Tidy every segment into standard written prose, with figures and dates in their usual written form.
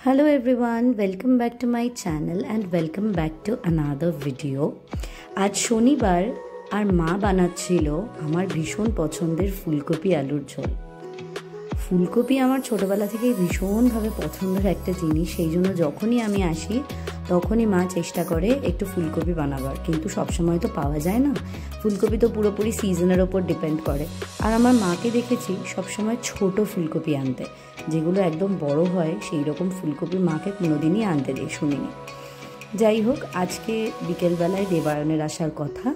Hello everyone, welcome back to my channel and welcome back to another video. আজ শনিবার আর মা বানাচ্ছিল আমার ভীষণ পছন্দের ফুলকপি আলুর ঝোল। ফুলকপি আমার ছোটবেলা থেকে ভীষণভাবে পছন্দের একটা জিনিস, সেই জন্য যখনই আমি আসি তখনই মা চেষ্টা করে একটু ফুলকপি বানাবার, কিন্তু সবসময় তো পাওয়া যায় না। ফুলকপি তো পুরোপুরি সিজনের ওপর ডিপেন্ড করে। আর আমার মাকে দেখেছি সবসময় ছোট ফুলকপি আনতে, যেগুলো একদম বড় হয় সেই রকম ফুলকপি মাকে কোনোদিনই আনতে দিয়ে শুনিনি। যাই হোক, আজকে বিকেলবেলায় দেবায়নের আসার কথা,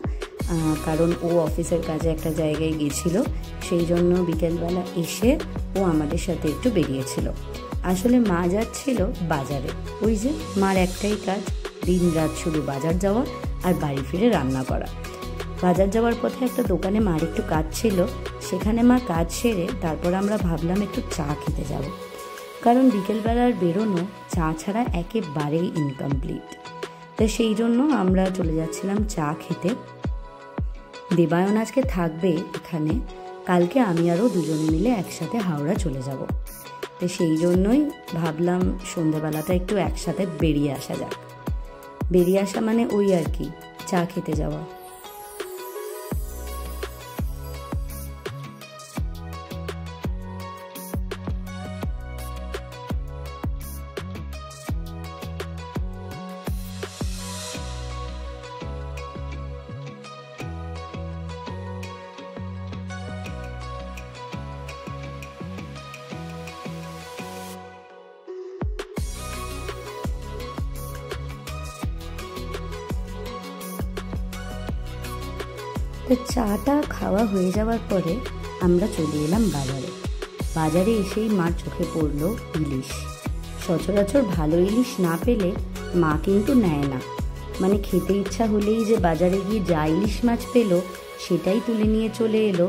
কারণ ও অফিসের কাজে একটা জায়গায় গিয়েছিল, সেই জন্য বিকেলবেলা এসে ও আমাদের সাথে একটু বেরিয়েছিল। আসলে মা যাচ্ছিল বাজারে। ওই যে মার একটাই কাজ, দিন রাত শুধু বাজার যাওয়া আর বাড়ি ফিরে রান্না করা। বাজার যাওয়ার পথে একটা দোকানে মার একটু কাজ ছিল, সেখানে মা কাজ সেরে তারপর আমরা ভাবলাম একটু চা খেতে যাব, কারণ বিকেলবেলার বেরোনো চা ছাড়া একেবারেই ইনকমপ্লিট। তো সেই জন্য আমরা চলে যাচ্ছিলাম চা খেতে। দেবায়ন আজকে থাকবে এখানে, কালকে আমি আরও দুজনে মিলে একসাথে হাওড়া চলে যাব। তো সেই জন্যই ভাবলাম সন্ধ্যাবেলাটা একটু একসাথে বেরিয়ে আসা যাক। বেরিয়ে আসা মানে ওই আর কি, চা খেতে যাওয়া। তো চাটা খাওয়া হয়ে যাওয়ার পরে আমরা চলে এলাম বাজারে। বাজারে এসেই মার চোখে পড়লো ইলিশ। সচরাচর ভালো ইলিশ না পেলে মা কিন্তু নেয় না, মানে খেতে ইচ্ছা হলেই যে বাজারে গিয়ে যা ইলিশ মাছ পেলো সেটাই তুলে নিয়ে চলে এলো,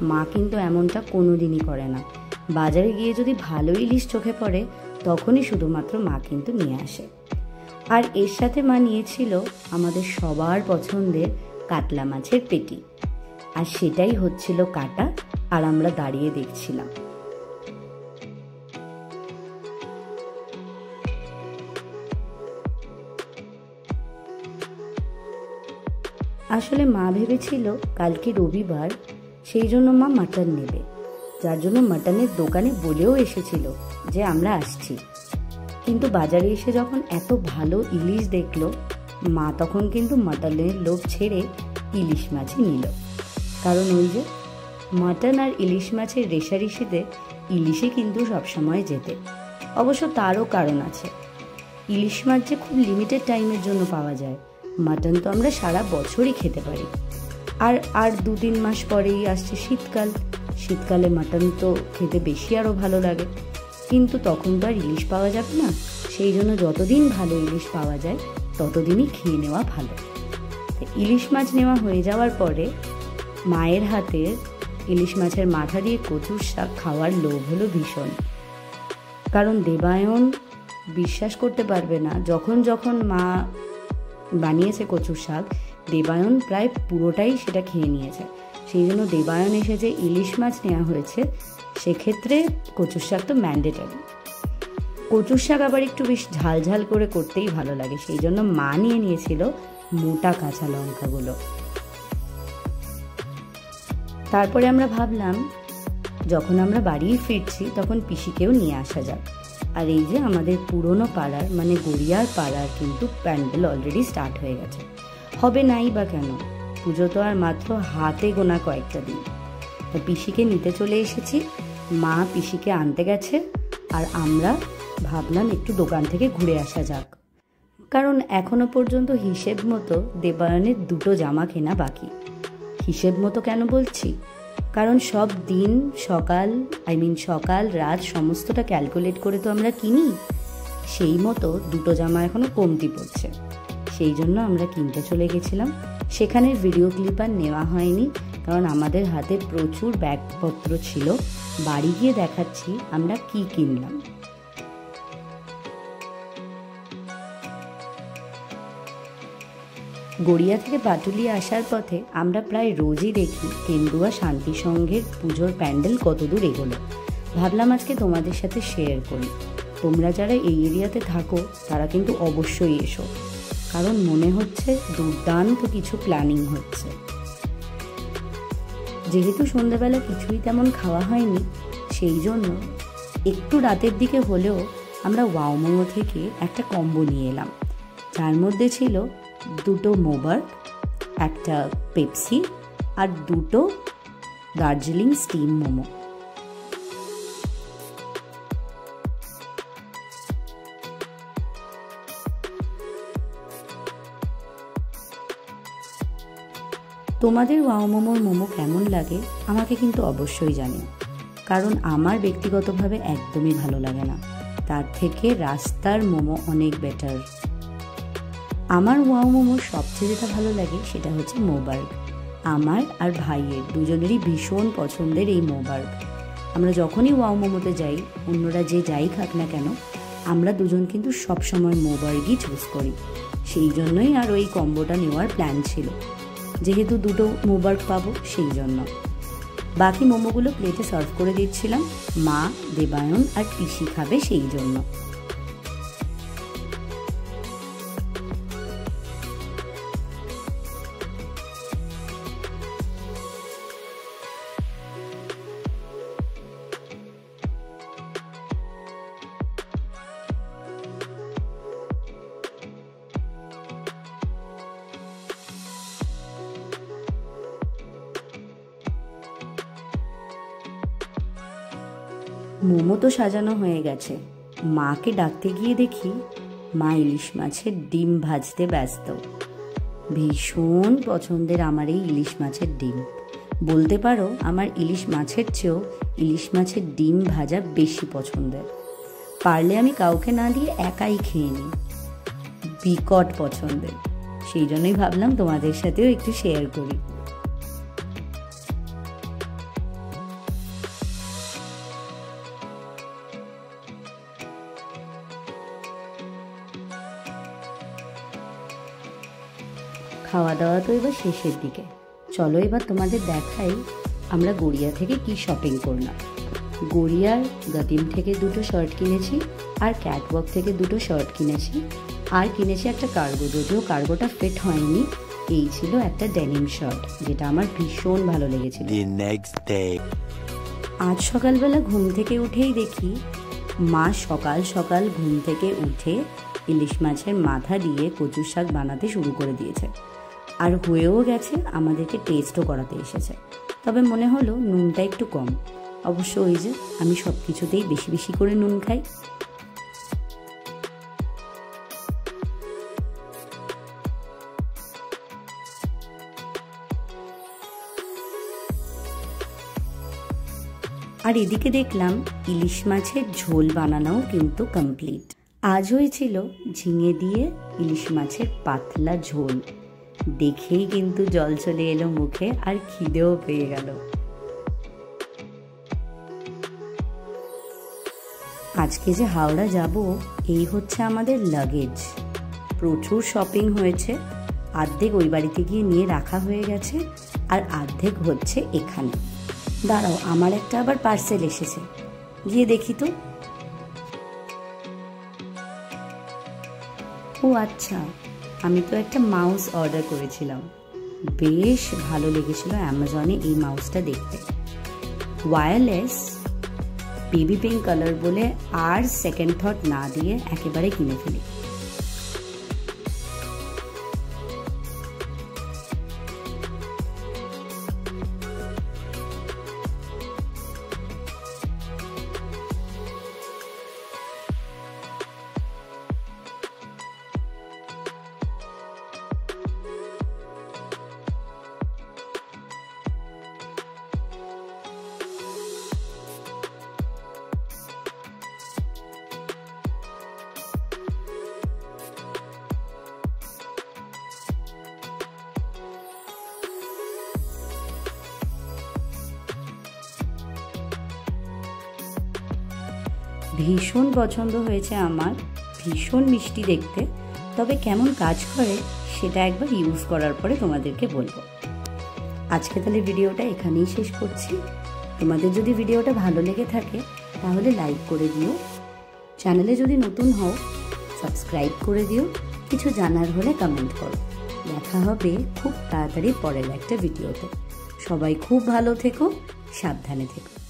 মা কিন্তু এমনটা কোনোদিনই করে না। বাজারে গিয়ে যদি ভালো ইলিশ চোখে পড়ে তখনই শুধুমাত্র মা কিন্তু নিয়ে আসে। আর এর সাথে মা নিয়েছিল আমাদের সবার পছন্দের কাতলা মাছের পেটি, আর সেটাই হচ্ছিল কাটা, আর আমরা দাঁড়িয়ে দেখছিলাম। আসলে মা ভেবেছিল কালকে রবিবার, সেই জন্য মা মাটন নেবে, যার জন্য মাটনের দোকানে বলেও এসেছিল যে আমরা আসছি। কিন্তু বাজারে এসে যখন এত ভালো ইলিশ দেখলো, মা তখন কিন্তু মাটনের লোভ ছেড়ে ইলিশ মাছই নিল। কারণ ওই যে মাটন আর ইলিশ মাছের রেশারেশিতে ইলিশে কিন্তু সবসময় যেতে। অবশ্য তারও কারণ আছে, ইলিশ মাছ যে খুব লিমিটেড টাইমের জন্য পাওয়া যায়, মাটন তো আমরা সারা বছরই খেতে পারি। আর 2-3 মাস পরেই আসছে শীতকাল, শীতকালে মাটন তো খেতে বেশি আরও ভালো লাগে, কিন্তু তখন তো আর ইলিশ পাওয়া যাবে না। সেই জন্য যতদিন ভালো ইলিশ পাওয়া যায় ততদিনই খেয়ে নেওয়া ভালো। ইলিশ মাছ নেওয়া হয়ে যাওয়ার পরে মায়ের হাতের ইলিশ মাছের মাথা দিয়ে কচুর শাক খাওয়ার লোভ হলো ভীষণ। কারণ দেবায়ন বিশ্বাস করতে পারবে না, যখন যখন মা বানিয়েছে কচুর শাক, দেবায়ন প্রায় পুরোটাই সেটা খেয়ে নিয়েছে। সেই জন্য দেবায়ন এসে যে ইলিশ মাছ নেওয়া হয়েছে, সেক্ষেত্রে কচুর শাক তো ম্যান্ডেটরি। কচুর শাক আবার একটু বেশ ঝাল ঝাল করে করতেই ভালো লাগে, সেই জন্য মা নিয়ে নিয়েছিল মোটা কাঁচা লঙ্কাগুলো। তারপরে আমরা ভাবলাম যখন আমরা বাড়ি ফিরছি তখন পিসিকেও নিয়ে আসা যাক। আর এই যে আমাদের পুরনো পাড়ার মানে গড়িয়ার পাড়ার কিন্তু প্যান্ডেল অলরেডি স্টার্ট হয়ে গেছে। হবে নাই বা কেন, পুজো তো আর মাত্র হাতে গোনা কয়েকটা দিন। তো পিসিকে নিতে চলে এসেছি, মা পিসিকে আনতে গেছে, আর আমরা ভাবলাম একটু দোকান থেকে ঘুরে আসা যাক। কারণ এখনো পর্যন্ত হিসেব মতো দেবায়নের 2টো জামা কেনা বাকি। হিসেব মতো কেন বলছি, কারণ সব দিন সকাল রাত সমস্তটা ক্যালকুলেট করে তো আমরা কিনি, সেই মতো 2টো জামা এখনো কমতি পড়ছে। সেই জন্য আমরা কিনতে চলে গেছিলাম। সেখানের ভিডিও ক্লিপ আর নেওয়া হয়নি, কারণ আমাদের হাতে প্রচুর ব্যাগপত্র ছিল। বাড়ি গিয়ে দেখাচ্ছি আমরা কি কিনলাম। গড়িয়া থেকে পাটুলিয়া আসার পথে আমরা প্রায় রোজই দেখি কেন্দুয়া শান্তি সংঘের পুজোর প্যান্ডেল কতদূর এগোলো। ভাবলাম আজকে তোমাদের সাথে শেয়ার করি। তোমরা যারা এই এরিয়াতে থাকো তারা কিন্তু অবশ্যই এসো, কারণ মনে হচ্ছে দুর্দান্ত কিছু প্ল্যানিং হচ্ছে। যেহেতু সন্ধ্যাবেলা কিছুই তেমন খাওয়া হয়নি, সেই জন্য একটু রাতের দিকে হলেও আমরা ওয়াও মোমো থেকে একটা কম্বো নিয়ে এলাম, যার মধ্যে ছিল 2টো মোবার্গ, একটা পেপসি আর 2টো দার্জিলিং স্টিম মোমো। তোমাদের ওয়াও মোমোর মোমো কেমন লাগে আমাকে কিন্তু অবশ্যই জানিও, কারণ আমার ব্যক্তিগতভাবে একদমই ভালো লাগে না, তার থেকে রাস্তার মোমো অনেক বেটার। আমার ওয়াও মোমোর সবচেয়ে যেটা ভালো লাগে সেটা হচ্ছে মোবার্গ। আমার আর ভাইয়ের দুজনেরই ভীষণ পছন্দের এই মোবার্গ। আমরা যখনই ওয়াও মোমোতে যাই, অন্যরা যে যাই খাক না কেন, আমরা দুজন কিন্তু সবসময় মোবার্গই চুজ করি। সেই জন্যই আর ওই কম্বোটা নেওয়ার প্ল্যান ছিল, যেহেতু 2টো মোবার্গ পাবো সেই জন্য। বাকি মোমোগুলো প্লেটে সার্ভ করে দিচ্ছিলাম, মা, দেবায়ন আর পিসি খাবে সেই জন্য। মোমো তো সাজানো হয়ে গেছে, মাকে ডাকতে গিয়ে দেখি মা ইলিশ মাছের ডিম ভাজতে ব্যস্ত। ভীষণ পছন্দের আমার এই ইলিশ মাছের ডিম। বলতে পারো আমার ইলিশ মাছের চেয়েও ইলিশ মাছের ডিম ভাজা বেশি পছন্দের। পারলে আমি কাউকে না দিয়ে একাই খেয়ে নিই, বিকট পছন্দের। সেই জন্যই ভাবলাম তোমাদের সাথেও একটু শেয়ার করি। খাওয়া দাওয়া তো এবার শেষের দিকে, চলো এবার তোমাদের দেখাই আমরা গড়িয়া থেকে কি শপিং করলাম। গড়িয়ার গতিম থেকে 2টো শার্ট কিনেছি, আর ক্যাটওয়াক থেকে 2টো শার্ট কিনেছি, আর কিনেছি একটা কার্গো। যদিও কার্গোটা ফিট হয়নি, এই ছিল একটা ডেনিম শার্ট, যেটা আমার ভীষণ ভালো লেগেছিল। আজ সকালবেলা ঘুম থেকে উঠেই দেখি মা সকাল সকাল ঘুম থেকে উঠে ইলিশ মাছের মাথা দিয়ে কচুর শাক বানাতে শুরু করে দিয়েছে, আর হয়েও গেছে, আমাদেরকে টেস্টও করাতে এসেছে। তবে মনে হলো নুনটা একটু কম। অবশ্য ওই যে আমি সব কিছুতেই বেশি বেশি করে নুন খাই। আর এদিকে দেখলাম ইলিশ মাছের ঝোল বানানোও কিন্তু কমপ্লিট। আজ হয়েছিল ঝিঙে দিয়ে ইলিশ মাছের পাতলা ঝোল। দেখেই কিন্তু জল চলে এলো মুখে, আর খিদেও পেয়ে গেল। আজকে যে হাওড়া যাব, এই হচ্ছে আমাদের লাগেজ। প্রচুর শপিং হয়েছে, অর্ধেক ওই বাড়িতে গিয়ে নিয়ে রাখা হয়ে গেছে, আর অর্ধেক হচ্ছে এখানে। দাঁড়াও, আমার একটা আবার পার্সেল এসেছে, গিয়ে দেখি তো। ও আচ্ছা, আমি তো একটা মাউস অর্ডার করেছিলাম, বেশ ভালো লেগেছিল অ্যামাজনে এই মাউসটা দেখতে। ওয়্যারলেস বেবি পিঙ্ক কালার বলে আর সেকেন্ড থট না দিয়ে একেবারে কিনে ফেলি। ভীষণ পছন্দ হয়েছে আমার, ভীষণ মিষ্টি দেখতে। তবে কেমন কাজ করে সেটা একবার ইউজ করার পরে তোমাদেরকে বলবো। আজকে তাহলে ভিডিওটা এখানেই শেষ করছি। তোমাদের যদি ভিডিওটা ভালো লেগে থাকে তাহলে লাইক করে দিও, চ্যানেলে যদি নতুন হও সাবস্ক্রাইব করে দিও, কিছু জানার হলে কমেন্ট করো। দেখা হবে খুব তাড়াতাড়ি পরের একটা ভিডিওতে। সবাই খুব ভালো থেকো, সাবধানে থেকো।